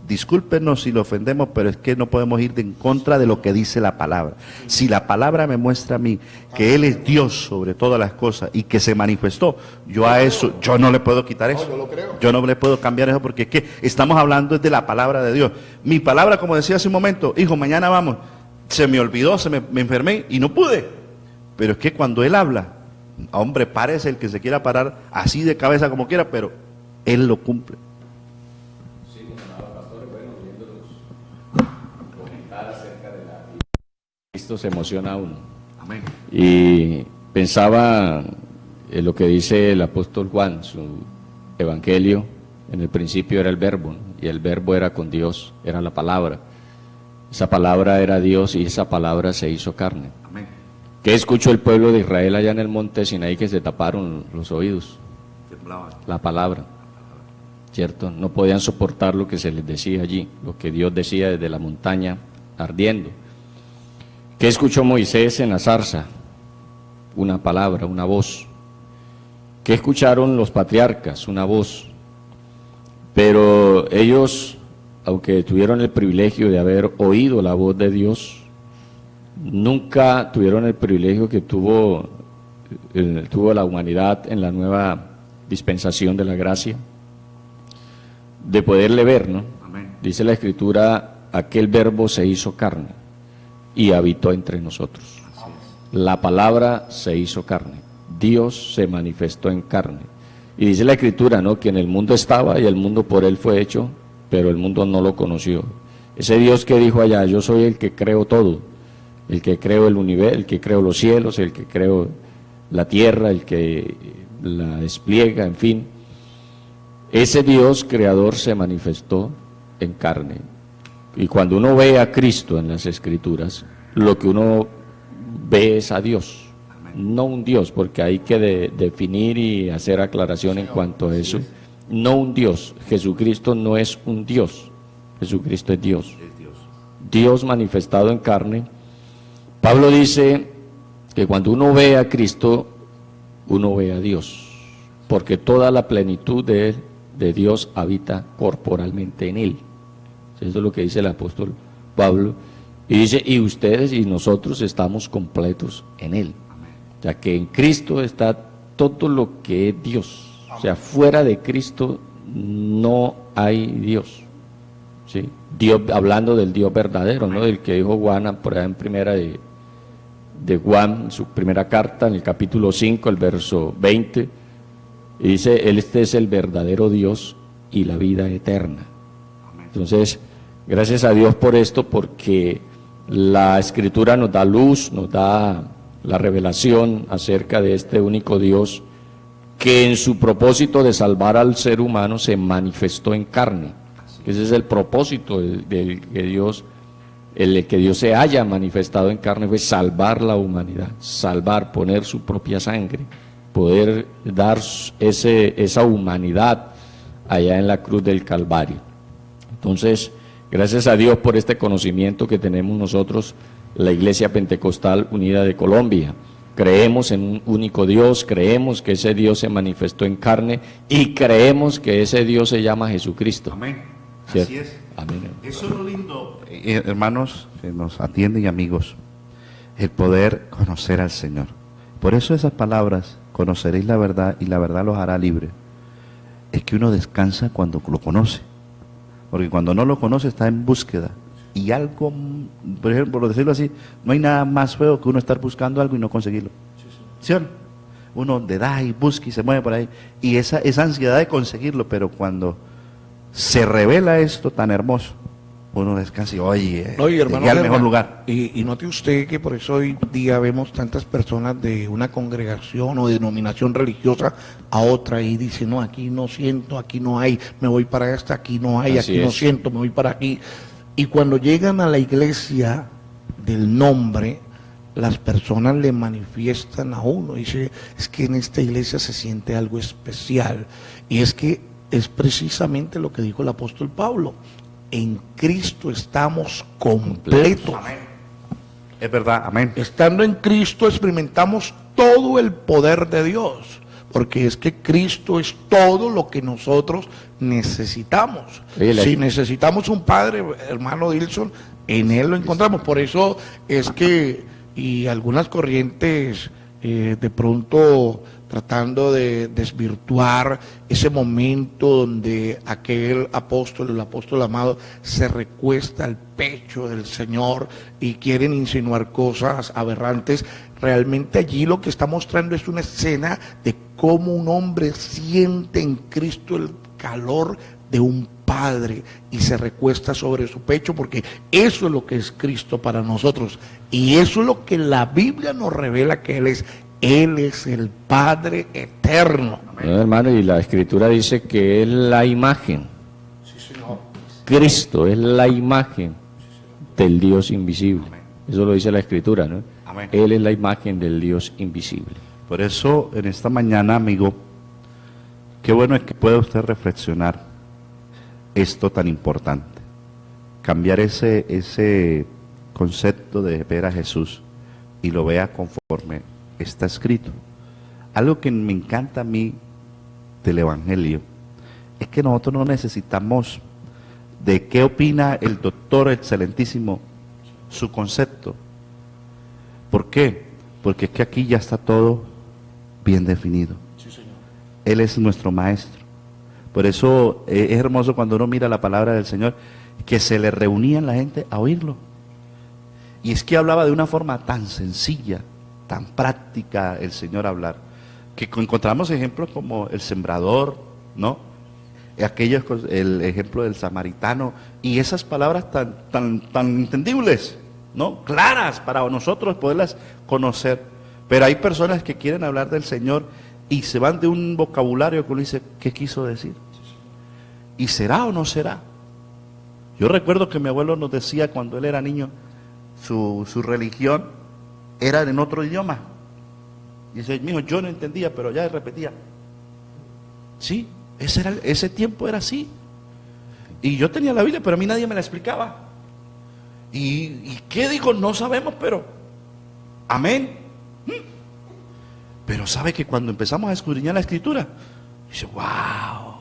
Discúlpenos si lo ofendemos, pero es que no podemos ir en contra de lo que dice la palabra. Si la palabra me muestra a mí que Él es Dios sobre todas las cosas y que se manifestó, yo a eso, yo no le puedo quitar eso. Yo no le puedo cambiar eso, porque es que estamos hablando de la palabra de Dios. Mi palabra, como decía hace un momento, hijo, mañana vamos. Se me olvidó, me enfermé y no pude. Pero es que cuando Él habla, hombre, párese el que se quiera parar así de cabeza como quiera, pero Él lo cumple. Sí, como hablaba pastor, bueno, viéndolos comentar acerca de la vida de Cristo se emociona uno. Amén. Y pensaba en lo que dice el apóstol Juan, su evangelio, en el principio era el verbo, ¿no? Y el verbo era con Dios, era la palabra. Esa palabra era Dios y esa palabra se hizo carne. Amén. ¿Qué escuchó el pueblo de Israel allá en el monte Sinaí que se taparon los oídos? Temblaban. La palabra, ¿cierto? No podían soportar lo que se les decía allí, lo que Dios decía desde la montaña ardiendo. ¿Qué escuchó Moisés en la zarza? Una palabra, una voz. ¿Qué escucharon los patriarcas? Una voz. Pero ellos, aunque tuvieron el privilegio de haber oído la voz de Dios, nunca tuvieron el privilegio que tuvo la humanidad en la nueva dispensación de la gracia, de poderle ver, ¿no? Amén. Dice la Escritura, aquel verbo se hizo carne y habitó entre nosotros. La palabra se hizo carne, Dios se manifestó en carne. Y dice la Escritura, ¿no?, que en el mundo estaba y el mundo por él fue hecho, pero el mundo no lo conoció. Ese Dios que dijo allá, yo soy el que creo todo, el que creo el universo, el que creo los cielos, el que creo la tierra, el que la despliega, en fin. Ese Dios creador se manifestó en carne. Y cuando uno ve a Cristo en las Escrituras, lo que uno ve es a Dios, no un Dios, porque hay que definir y hacer aclaración en cuanto a eso. No un Dios, Jesucristo no es un Dios, Jesucristo es Dios. Dios manifestado en carne. Pablo dice que cuando uno ve a Cristo, uno ve a Dios, porque toda la plenitud de Dios habita corporalmente en él. Eso es lo que dice el apóstol Pablo. Y dice, y ustedes y nosotros estamos completos en él. O sea, que en Cristo está todo lo que es Dios. O sea, fuera de Cristo no hay Dios. ¿Sí? Dios, hablando del Dios verdadero, ¿no?, del que dijo Juan por allá en primera de Juan, su primera carta, en el capítulo 5, el verso 20, y dice, este es el verdadero Dios y la vida eterna. Entonces, gracias a Dios por esto, porque la Escritura nos da luz, nos da la revelación acerca de este único Dios que en su propósito de salvar al ser humano se manifestó en carne. Ese es el propósito de Dios. El que Dios se haya manifestado en carne fue salvar la humanidad, salvar, poner su propia sangre, poder dar esa humanidad allá en la cruz del Calvario. Entonces, gracias a Dios por este conocimiento que tenemos nosotros, la Iglesia Pentecostal Unida de Colombia. Creemos en un único Dios, creemos que ese Dios se manifestó en carne y creemos que ese Dios se llama Jesucristo. Amén. ¿Cierto? Así es. Amén. Eso es lo lindo, hermanos que nos atienden y amigos, el poder conocer al Señor. Por eso esas palabras, conoceréis la verdad y la verdad los hará libre, es que uno descansa cuando lo conoce. Porque cuando no lo conoce está en búsqueda. Y algo, por ejemplo, por decirlo así, no hay nada más feo que uno estar buscando algo y no conseguirlo. ¿Sí o no? Uno le da y busca y se mueve por ahí. Y esa ansiedad de conseguirlo, pero cuando se revela esto tan hermoso, uno descansa y oye, hermano, llegué al mejor lugar. Y note usted que por eso hoy día vemos tantas personas de una congregación o denominación religiosa a otra y dicen, no, aquí no siento, aquí no hay, me voy para esta, aquí no hay, Así aquí no es. siento, me voy para aquí. Y cuando llegan a la iglesia del nombre, las personas le manifiestan a uno, dice, es que en esta iglesia se siente algo especial. Y es que es precisamente lo que dijo el apóstol Pablo, en Cristo estamos completos. Es verdad, amén. Estando en Cristo experimentamos todo el poder de Dios, porque es que Cristo es todo lo que nosotros necesitamos. Si necesitamos un padre, hermano Dilson, en Él lo encontramos. Por eso es que, y algunas corrientes de pronto tratando de desvirtuar ese momento donde aquel apóstol, el apóstol amado, se recuesta al pecho del Señor y quieren insinuar cosas aberrantes. Realmente allí lo que está mostrando es una escena de cómo un hombre siente en Cristo el calor de un padre y se recuesta sobre su pecho, porque eso es lo que es Cristo para nosotros, y eso es lo que la Biblia nos revela que Él es. Él es el Padre eterno. Bueno, hermano, y la Escritura dice que es la imagen. Sí, Señor. Cristo es la imagen del Dios invisible. Eso lo dice la Escritura, ¿no? Amén. Él es la imagen del Dios invisible. Por eso, en esta mañana, amigo, qué bueno es que pueda usted reflexionar esto tan importante. Cambiar ese concepto de ver a Jesús y lo vea conforme está escrito. Algo que me encanta a mí del Evangelio es que nosotros no necesitamos de qué opina el doctor excelentísimo, su concepto. ¿Por qué? Porque es que aquí ya está todo bien definido. Él es nuestro maestro. Por eso es hermoso cuando uno mira la palabra del Señor, que se le reunían la gente a oírlo. Y es que hablaba de una forma tan sencilla, tan práctica el Señor hablar, que encontramos ejemplos como el sembrador, ¿no? El ejemplo del samaritano, y esas palabras tan entendibles, ¿no? Claras para nosotros poderlas conocer. Pero hay personas que quieren hablar del Señor y se van de un vocabulario que uno dice, ¿qué quiso decir? ¿Y será o no será? Yo recuerdo que mi abuelo nos decía cuando él era niño, su religión era en otro idioma. Y dice, mijo, yo no entendía, pero ya repetía. Sí, ese tiempo era así. Y yo tenía la Biblia, pero a mí nadie me la explicaba. ¿Y qué digo? No sabemos, pero amén. Pero sabe que cuando empezamos a escudriñar la Escritura, dice, wow,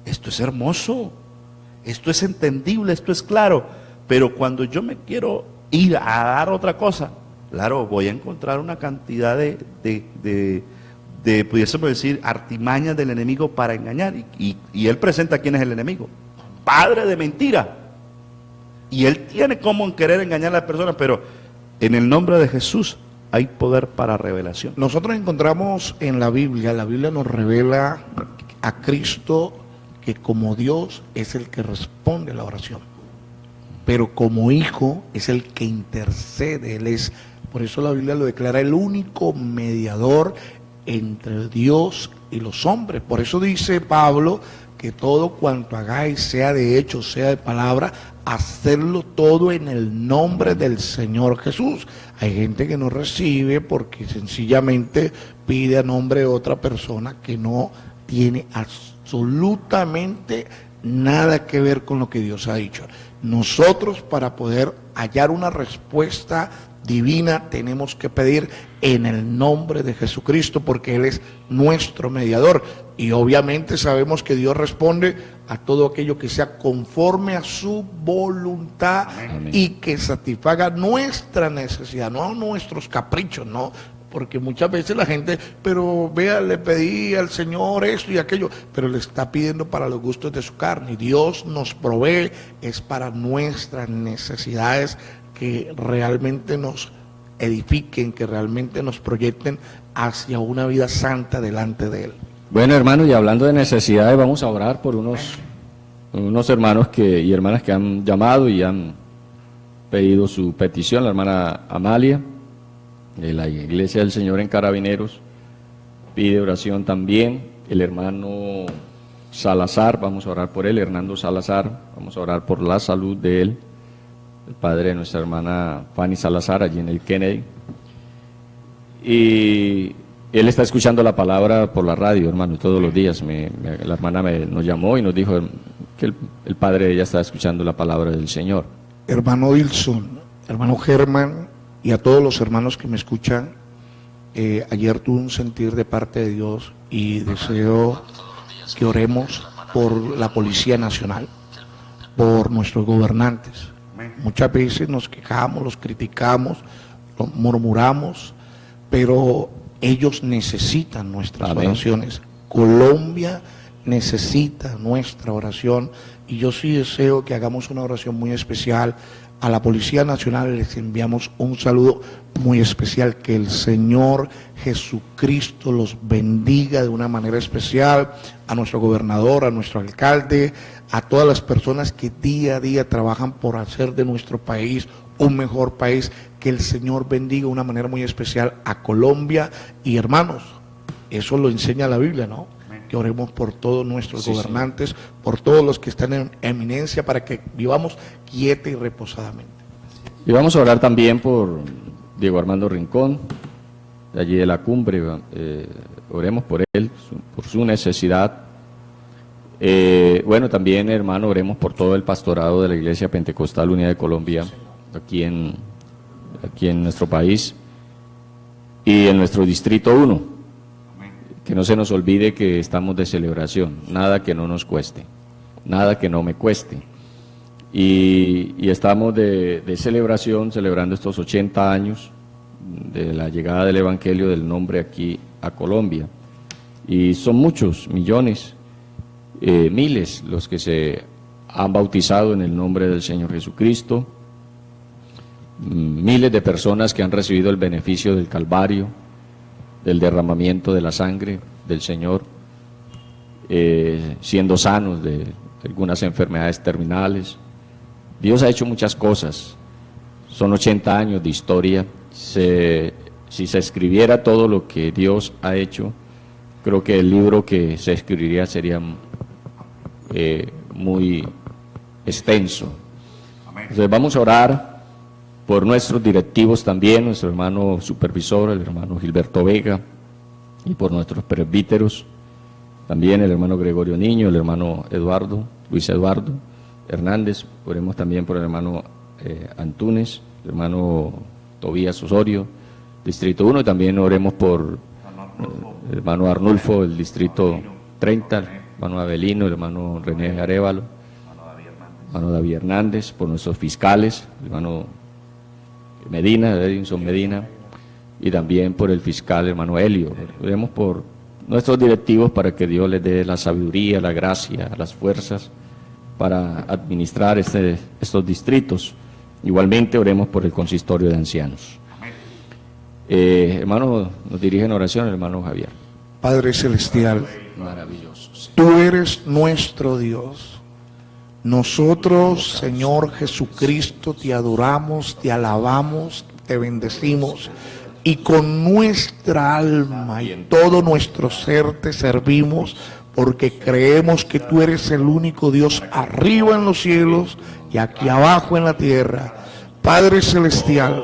esto es hermoso, esto es entendible, esto es claro. Pero cuando yo me quiero ir a dar otra cosa, claro, voy a encontrar una cantidad de pudiésemos decir, artimañas del enemigo para engañar. Y él presenta quién es el enemigo. Padre de mentira. Y él tiene como querer engañar a las personas, pero en el nombre de Jesús hay poder para revelación. Nosotros encontramos en la Biblia nos revela a Cristo que como Dios es el que responde a la oración, pero como Hijo es el que intercede. Él es, por eso la Biblia lo declara, el único mediador entre Dios y los hombres. Por eso dice Pablo que todo cuanto hagáis, sea de hecho, sea de palabra, hacerlo todo en el nombre del Señor Jesús. Hay gente que no recibe porque sencillamente pide a nombre de otra persona que no tiene absolutamente nada que ver con lo que Dios ha dicho. Nosotros, para poder hallar una respuesta divina, tenemos que pedir en el nombre de Jesucristo, porque Él es nuestro mediador. Y obviamente sabemos que Dios responde a todo aquello que sea conforme a su voluntad. Amén. Y que satisfaga nuestra necesidad, no nuestros caprichos, no. Porque muchas veces la gente, pero vea, le pedí al Señor esto y aquello, pero le está pidiendo para los gustos de su carne. Y Dios nos provee, es para nuestras necesidades, que realmente nos edifiquen, que realmente nos proyecten hacia una vida santa delante de Él. Bueno, hermanos, y hablando de necesidades, vamos a orar por unos hermanos y hermanas que han llamado y han pedido su petición. La hermana Amalia, de la Iglesia del Señor en Carabineros, pide oración también. El hermano Salazar, vamos a orar por él, Hernando Salazar, vamos a orar por la salud de él. El padre de nuestra hermana Fanny Salazar, allí en el Kennedy. Y él está escuchando la palabra por la radio, hermano, todos los días. La hermana nos llamó y nos dijo que el padre de ella está escuchando la palabra del Señor. Hermano Wilson, hermano Germán, y a todos los hermanos que me escuchan, ayer tuve un sentir de parte de Dios y deseo que oremos por la Policía Nacional, por nuestros gobernantes. Muchas veces nos quejamos, los criticamos, los murmuramos, pero ellos necesitan nuestras oraciones. Colombia necesita nuestra oración, y yo sí deseo que hagamos una oración muy especial A la Policía Nacional les enviamos un saludo muy especial. Que el Señor Jesucristo los bendiga de una manera especial. A nuestro gobernador, a nuestro alcalde, a todas las personas que día a día trabajan por hacer de nuestro país un mejor país. Que el Señor bendiga de una manera muy especial a Colombia. Y hermanos, eso lo enseña la Biblia, ¿no? Que oremos por todos nuestros gobernantes, por todos los que están en eminencia, para que vivamos quieta y reposadamente. Y vamos a orar también por Diego Armando Rincón, de allí de la cumbre. Oremos por él, por su necesidad. Bueno, también, hermano, oremos por todo el pastorado de la Iglesia Pentecostal Unida de Colombia, aquí en nuestro país y en nuestro Distrito 1. Que no se nos olvide que estamos de celebración, nada que no nos cueste, nada que no me cueste. Y estamos de celebración, celebrando estos 80 años de la llegada del Evangelio del Nombre aquí a Colombia. Y son muchos, millones, miles los que se han bautizado en el nombre del Señor Jesucristo, miles de personas que han recibido el beneficio del Calvario, del derramamiento de la sangre del Señor, siendo sanos de algunas enfermedades terminales. Dios ha hecho muchas cosas, son 80 años de historia. Si se escribiera todo lo que Dios ha hecho, creo que el libro que se escribiría sería muy extenso. Entonces vamos a orar por nuestros directivos también, nuestro hermano supervisor, el hermano Gilberto Vega, y por nuestros presbíteros, también el hermano Gregorio Niño, el hermano Luis Eduardo Hernández. Oremos también por el hermano Antunes, el hermano Tobías Osorio, Distrito 1, y también oremos por el hermano Arnulfo, el Distrito 30, el hermano Avelino, el hermano René Arévalo, el hermano David Hernández, por nuestros fiscales, el hermano Medina, Edinson Medina, y también por el fiscal hermano Helio. Oremos por nuestros directivos para que Dios les dé la sabiduría, la gracia, las fuerzas para administrar estos distritos. Igualmente oremos por el consistorio de ancianos. Hermano, nos dirige en oración el hermano Javier. Padre Celestial, Maravilloso. Sí. tú eres nuestro Dios. Nosotros, Señor Jesucristo, te adoramos, te alabamos, te bendecimos, y con nuestra alma y todo nuestro ser te servimos, porque creemos que tú eres el único Dios arriba en los cielos y aquí abajo en la tierra. Padre Celestial,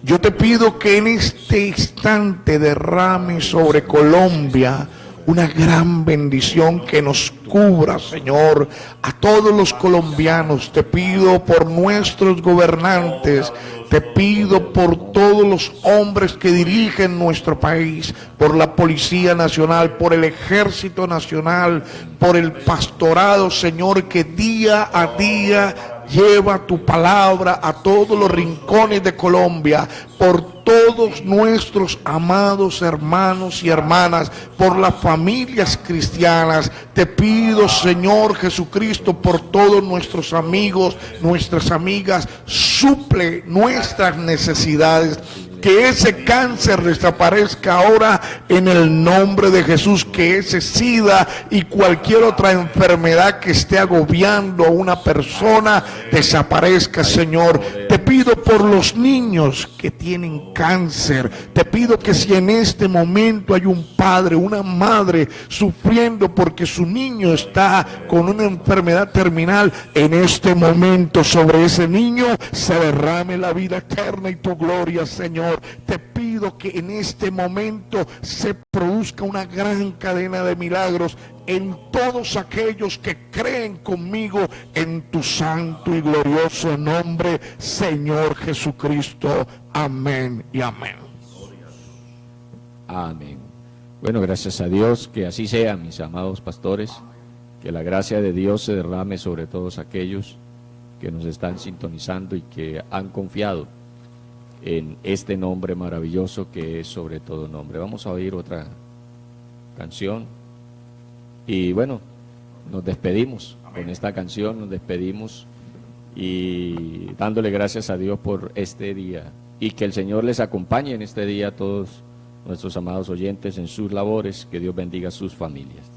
yo te pido que en este instante derrame sobre Colombia una gran bendición, que nos cubra, Señor, a todos los colombianos. Te pido por nuestros gobernantes, te pido por todos los hombres que dirigen nuestro país, por la Policía Nacional, por el Ejército Nacional, por el pastorado, Señor, que día a día lleva tu palabra a todos los rincones de Colombia, por todos nuestros amados hermanos y hermanas, por las familias cristianas. Te pido, Señor Jesucristo, por todos nuestros amigos, nuestras amigas, suple nuestras necesidades. Que ese cáncer desaparezca ahora en el nombre de Jesús, que ese SIDA y cualquier otra enfermedad que esté agobiando a una persona desaparezca, Señor. Te pido por los niños que tienen cáncer, te pido que si en este momento hay un padre, una madre sufriendo porque su niño está con una enfermedad terminal, en este momento sobre ese niño se derrame la vida eterna y tu gloria, Señor. Te pido que en este momento se produzca una gran cadena de milagros en todos aquellos que creen conmigo en tu santo y glorioso nombre, Señor Jesucristo. Amén y amén. Amén. Bueno, gracias a Dios, que así sea, mis amados pastores, que la gracia de Dios se derrame sobre todos aquellos que nos están sintonizando y que han confiado en este nombre maravilloso que es sobre todo nombre. Vamos a oír otra canción y bueno, nos despedimos con esta canción, nos despedimos y dándole gracias a Dios por este día y que el Señor les acompañe en este día a todos nuestros amados oyentes en sus labores, que Dios bendiga sus familias.